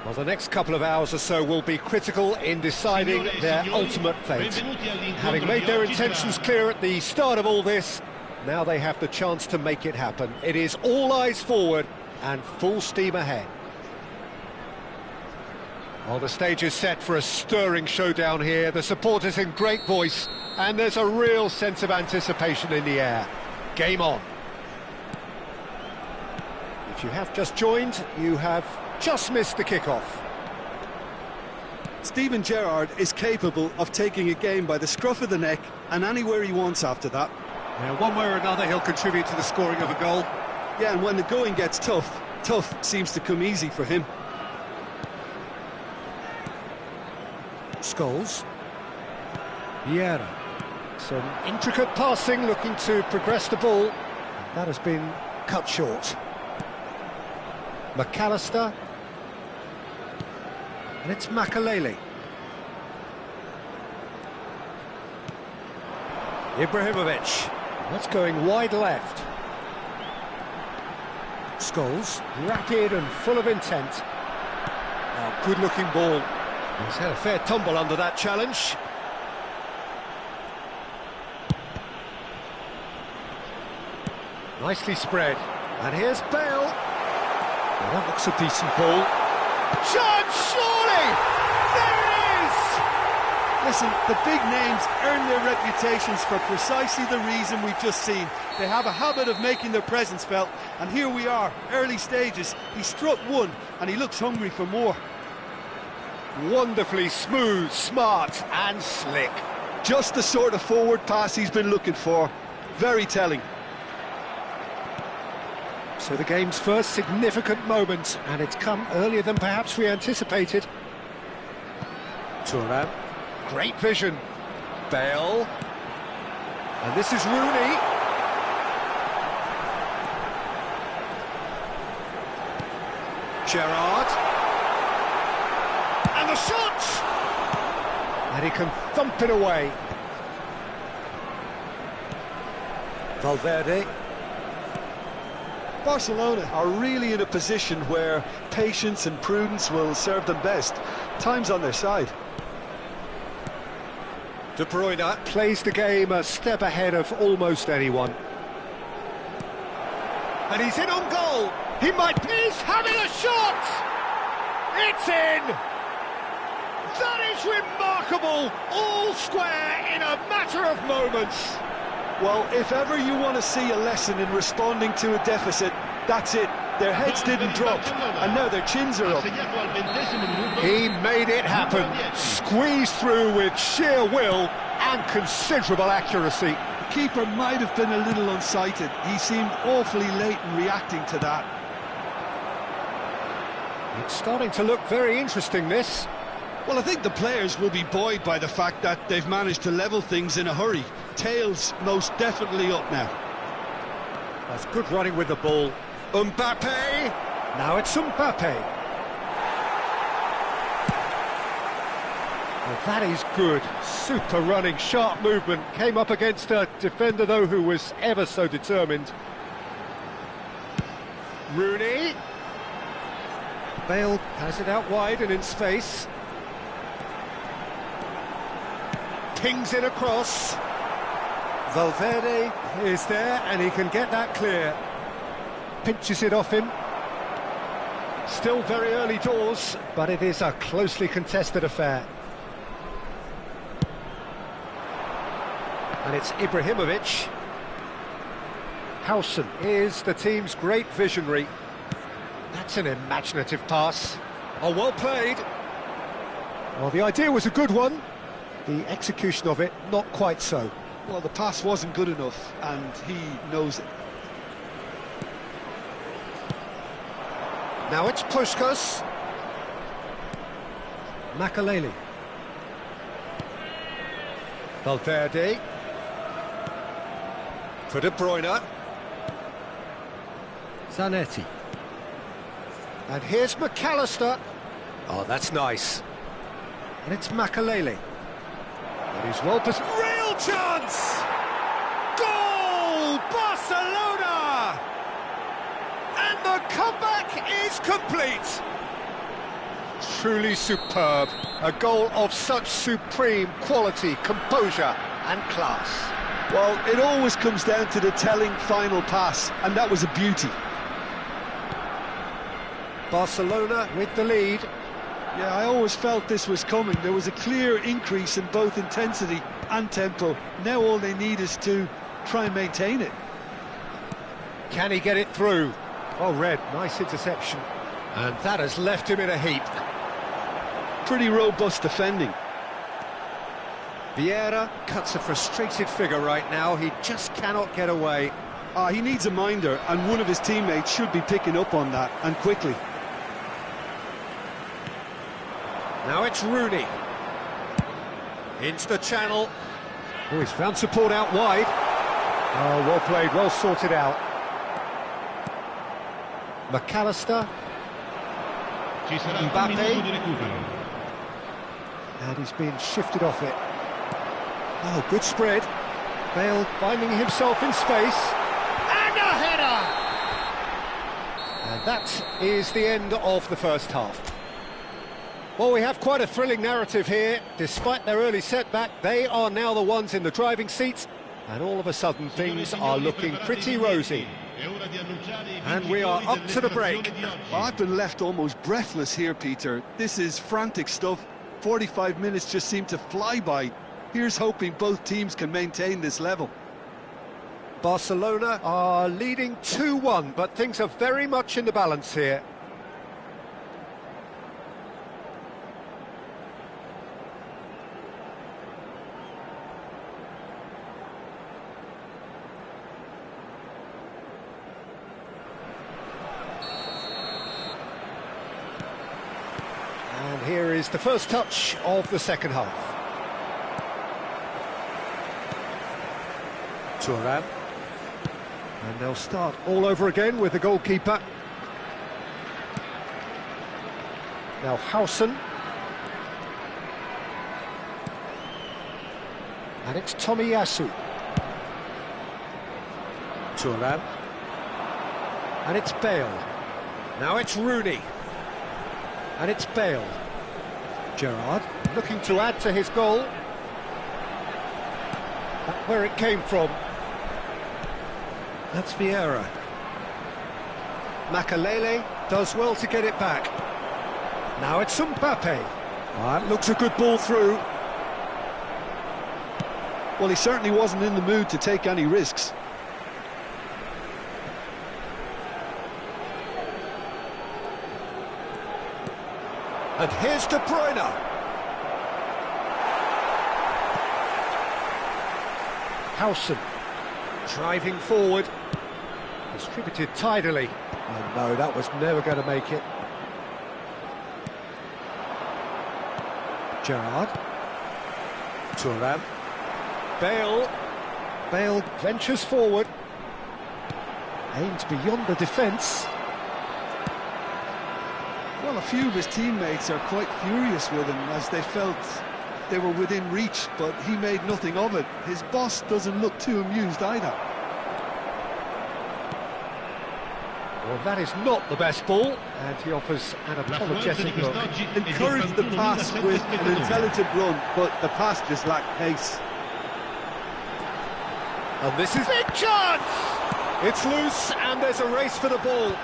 Well, the next couple of hours or so will be critical in deciding their ultimate fate. Having made their intentions clear at the start of all this, now they have the chance to make it happen. It is all eyes forward and full steam ahead. Well, the stage is set for a stirring showdown here. The supporters in great voice, and there's a real sense of anticipation in the air. Game on. If you have just joined, you have just missed the kick-off. Steven Gerrard is capable of taking a game by the scruff of the neck and anywhere he wants after that. Now, one way or another, he'll contribute to the scoring of a goal. Yeah, and when the going gets tough, tough seems to come easy for him. Scholes. Vieira. Some intricate passing, looking to progress the ball. That has been cut short. McAllister. And it's Makalele. Ibrahimovic. That's going wide left. Scholes, rapid and full of intent. Oh, good-looking ball. He's had a fair tumble under that challenge. Nicely spread. And here's Bale. Well, that looks a decent ball. Chance, surely! There it is! Listen, the big names earn their reputations for precisely the reason we've just seen. They have a habit of making their presence felt, and here we are, early stages. He struck one, and he looks hungry for more. Wonderfully smooth, smart and slick. Just the sort of forward pass he's been looking for. Very telling. So the game's first significant moment, and it's come earlier than perhaps we anticipated. Thuram. Great vision. Bale. And this is Rooney. Gerrard. And the shot! And he can thump it away. Valverde. Barcelona are really in a position where patience and prudence will serve them best. Time's on their side. De Bruyne plays the game a step ahead of almost anyone. And he's in on goal. He might be. He's having a shot! It's in! That is remarkable! All square in a matter of moments. Well, if ever you want to see a lesson in responding to a deficit, that's it. Their heads didn't drop, and now their chins are up. He made it happen. Squeezed through with sheer will and considerable accuracy. The keeper might have been a little unsighted. He seemed awfully late in reacting to that. It's starting to look very interesting, this. Well, I think the players will be buoyed by the fact that they've managed to level things in a hurry. Tails most definitely up now. That's good running with the ball. Mbappe! Now it's Mbappe. Well, that is good. Super running, sharp movement. Came up against a defender, though, who was ever so determined. Rooney. Bale has it out wide and in space. Pings it across. Valverde is there and he can get that clear. Pinches it off him. Still very early doors, but it is a closely contested affair. And it's Ibrahimovic. Howson is the team's great visionary. That's an imaginative pass. Oh, well played. Well, the idea was a good one. The execution of it, not quite so. Well, the pass wasn't good enough, and he knows it. Now it's Puskas. Makalele. Valverde. For De Bruyne. Zanetti. And here's McAllister. Oh, that's nice. And it's Makalele. And he's well positioned. Real chance! Goal! Barcelona! And the comeback is complete. truly superb. A goal of such supreme quality, composure and class. Well, it always comes down to the telling final pass, and that was a beauty. Barcelona with the lead. Yeah, I always felt this was coming. There was a clear increase in both intensity and tempo. Now all they need is to try and maintain it. Can he get it through? Oh, Red, nice interception. And that has left him in a heap. Pretty robust defending. Vieira cuts a frustrated figure right now. He just cannot get away. He needs a minder, and one of his teammates should be picking up on that, and quickly. Now it's Rooney. Into the channel. Oh, he's found support out wide. Oh, well played, well sorted out. McAllister. Mbappe. And he's being shifted off it. Oh, good spread. Bale finding himself in space. And a header! And that is the end of the first half. Well, we have quite a thrilling narrative here. Despite their early setback, they are now the ones in the driving seat. And all of a sudden, things are looking pretty rosy. And we are up to the break. Well, I've been left almost breathless here, Peter. This is frantic stuff. 45 minutes just seem to fly by. Here's hoping both teams can maintain this level. Barcelona are leading 2-1, but things are very much in the balance here. And here is the first touch of the second half. Thuram. And they'll start all over again with the goalkeeper. Now Howson. And it's Tomiyasu. Thuram. And it's Bale. Now it's Rooney. And it's Bale. Gerrard looking to add to his goal. That's where it came from. That's Vieira. Makalele does well to get it back. Now it's Mbappe. That looks a good ball through. Well, he certainly wasn't in the mood to take any risks. And here's De Bruyne. Howson driving forward. Distributed tidily. Oh no, that was never going to make it. Gerrard. Thuram. Bale. Bale ventures forward. Aims beyond the defence. Well, a few of his teammates are quite furious with him as they felt they were within reach, but he made nothing of it. His boss doesn't look too amused either. Well, that is not the best ball, and he offers an apologetic look. Encouraged the pass with an intelligent run, but the pass just lacked pace. And this is big chance! It's loose, and there's a race for the ball.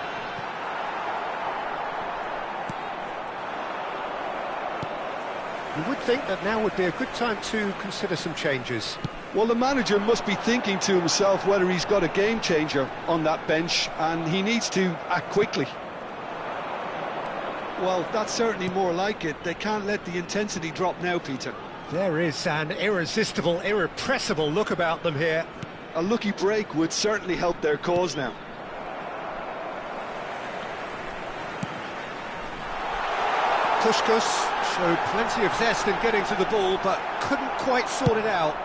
You would think that now would be a good time to consider some changes. Well, the manager must be thinking to himself whether he's got a game changer on that bench, and he needs to act quickly. Well, that's certainly more like it. They can't let the intensity drop now, Peter. There is an irresistible, irrepressible look about them here. A lucky break would certainly help their cause now. Puskas showed plenty of zest in getting to the ball, but couldn't quite sort it out.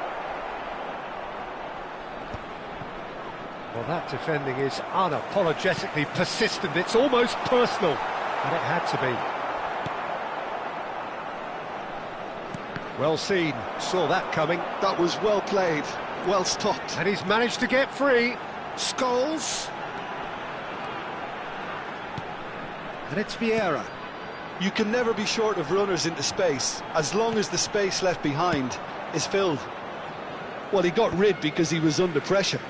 Well, that defending is unapologetically persistent. It's almost personal, and it had to be. Well seen, saw that coming. That was well played, well stopped. And he's managed to get free. Scholes. And it's Vieira. You can never be short of runners into space, as long as the space left behind is filled. Well, he got rid because he was under pressure.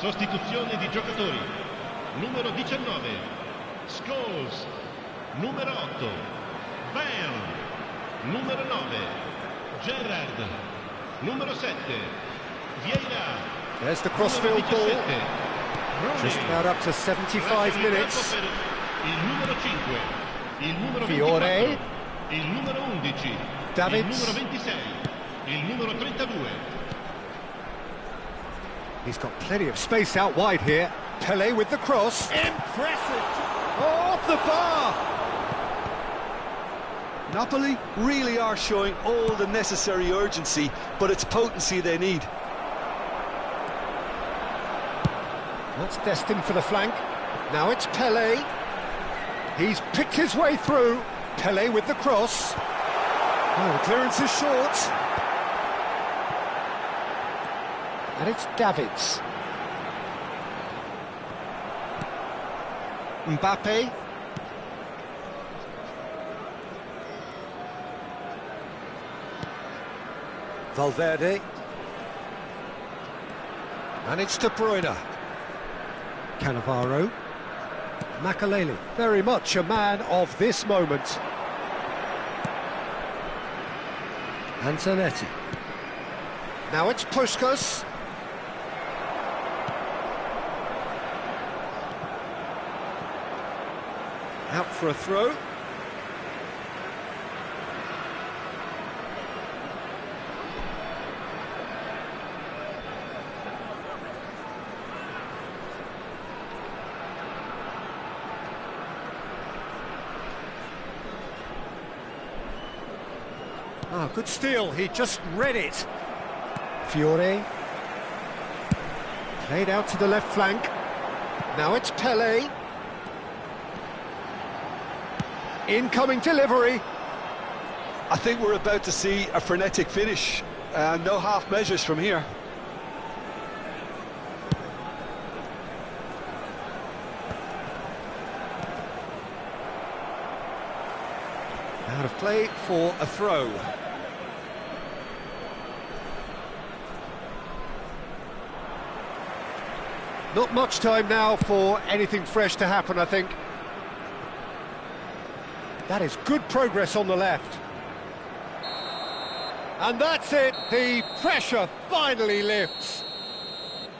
Sostituzione di giocatori. Numero 19 Scholes. Numero 8 Bale. Numero 9 Gerrard. Numero 7 Vieira. There's the crossfield ball. Just about up to 75 minutes. Il numero 5, il numero Fiore. 24, il numero 11, Davids. il numero 26, il numero 32. He's got plenty of space out wide here. Pele with the cross. Impressive! Off the bar! Napoli really are showing all the necessary urgency, but it's potency they need. That's destined for the flank. Now it's Pele. He's picked his way through. Pele with the cross. Oh, the clearance is short. And it's Davids. Mbappe. Valverde. And it's De Bruyne. Cannavaro. Makaleli, very much a man of this moment. Antonetti. Now it's Puskas. Out for a throw. Ah, good steal, he just read it. Fiore. Played out to the left flank. Now it's Pele. Incoming delivery. I think we're about to see a frenetic finish. No half measures from here. Out of play for a throw. Not much time now for anything fresh to happen, I think. That is good progress on the left. And that's it, the pressure finally lifts.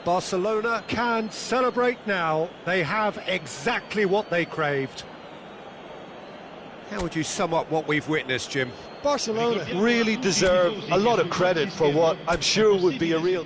Barcelona can celebrate now. They have exactly what they craved. How would you sum up what we've witnessed, Jim? Barcelona really deserve a lot of credit for what I'm sure would be a real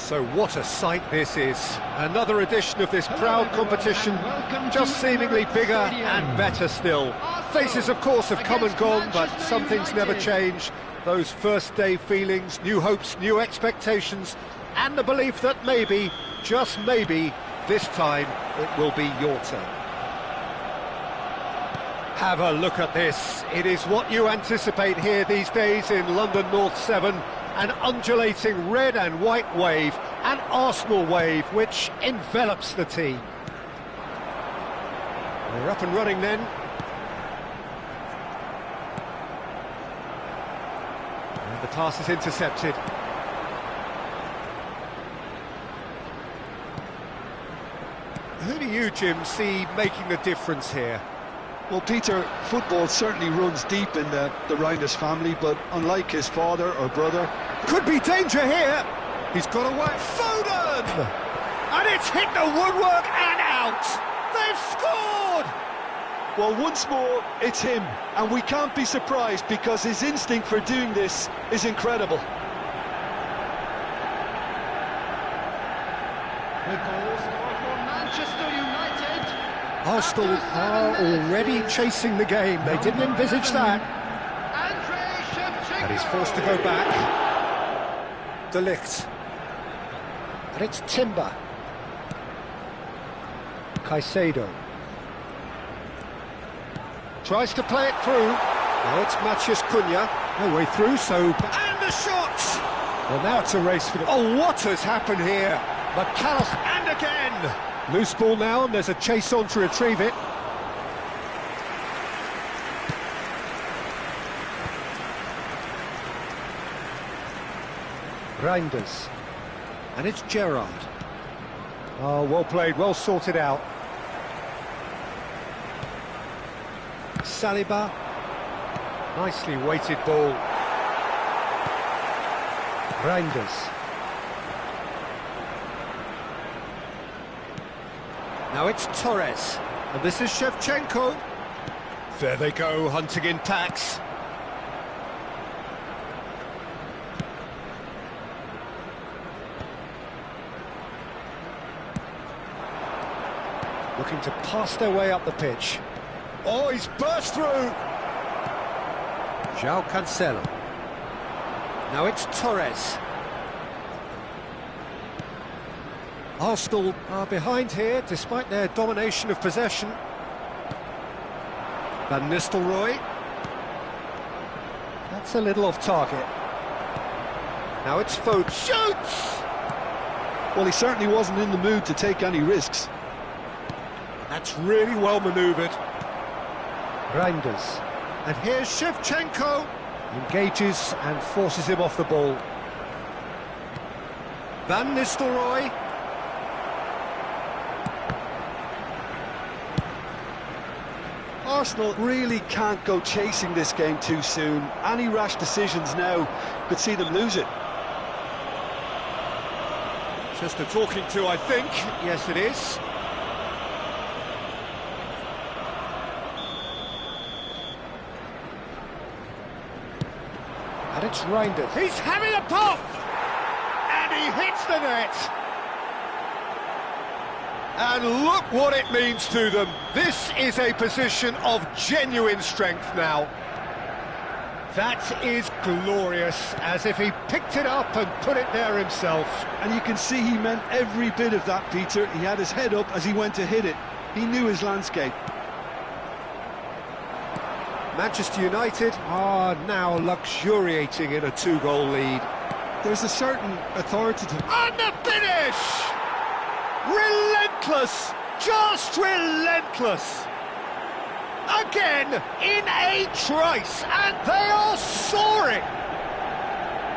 So what a sight this is. Another edition of this proud competition, just seemingly bigger and better still. Faces, of course, have come and gone, but some things never change. Those first day feelings, new hopes, new expectations, and the belief that maybe, just maybe, this time it will be your turn. Have a look at this. It is what you anticipate here these days in London North 7. An undulating red and white wave, an Arsenal wave, which envelops the team. We're up and running then. And the pass is intercepted. Who do you, Jim, see making the difference here? Well, Peter, football certainly runs deep in the Reinders family, but unlike his father or brother... Could be danger here! He's got away. Foden! And it's hit the woodwork and out! They've scored! Well, once more, it's him, and we can't be surprised because his instinct for doing this is incredible. The goal scored for Manchester United. Arsenal are already chasing the game. They didn't envisage that. And he's forced to go back. De Ligt. And it's Timber. Caicedo. Tries to play it through. Now it's Matheus Cunha. No way through, so... And the shot! Well, now it's a race for the... Oh, what has happened here? McAllister, and again! Loose ball now, and there's a chase on to retrieve it. Reinders. And it's Gerrard. Oh, well played, well sorted out. Saliba. Nicely weighted ball. Reinders. Now it's Torres, and this is Shevchenko. There they go, hunting in packs. Looking to pass their way up the pitch. Oh, he's burst through! João Cancelo. Now it's Torres. Arsenal are behind here, despite their domination of possession. Van Nistelrooy. That's a little off target. Now it's Foden. Shoots! Well, he certainly wasn't in the mood to take any risks. That's really well manoeuvred. Reinders. And here's Shevchenko. Engages and forces him off the ball. Van Nistelrooy. Arsenal really can't go chasing this game too soon. Any rash decisions now could see them lose it. Just a talking to, I think. Yes, it is. And it's Reinders. He's having a pop! And he hits the net! And look what it means to them. This is a position of genuine strength now. That is glorious, as if he picked it up and put it there himself. And you can see he meant every bit of that, Peter. He had his head up as he went to hit it. He knew his landscape. Manchester United are now luxuriating in a 2-goal lead. There's a certain authoritative... And the finish! Relentless! Just relentless! Again, in a trice, and they are soaring!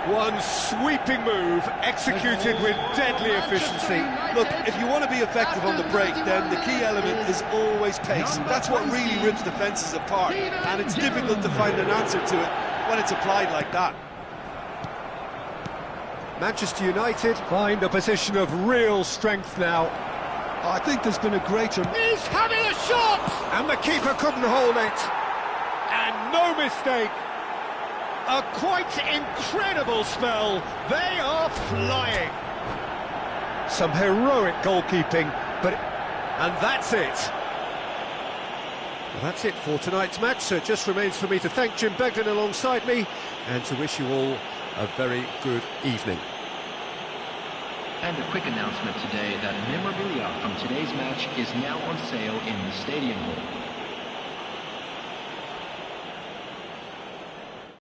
One sweeping move, executed with deadly efficiency. Look, if you want to be effective on the break, then the key element is always pace. That's what really rips defences apart, and it's difficult to find an answer to it when it's applied like that. Manchester United find a position of real strength now. I think there's been a greater... He's having a shot! And the keeper couldn't hold it. And no mistake. A quite incredible spell. They are flying. Some heroic goalkeeping, and that's it. Well, that's it for tonight's match, so it just remains for me to thank Jim Beglin alongside me and to wish you all a very good evening. And a quick announcement today that memorabilia from today's match is now on sale in the Stadium Hall.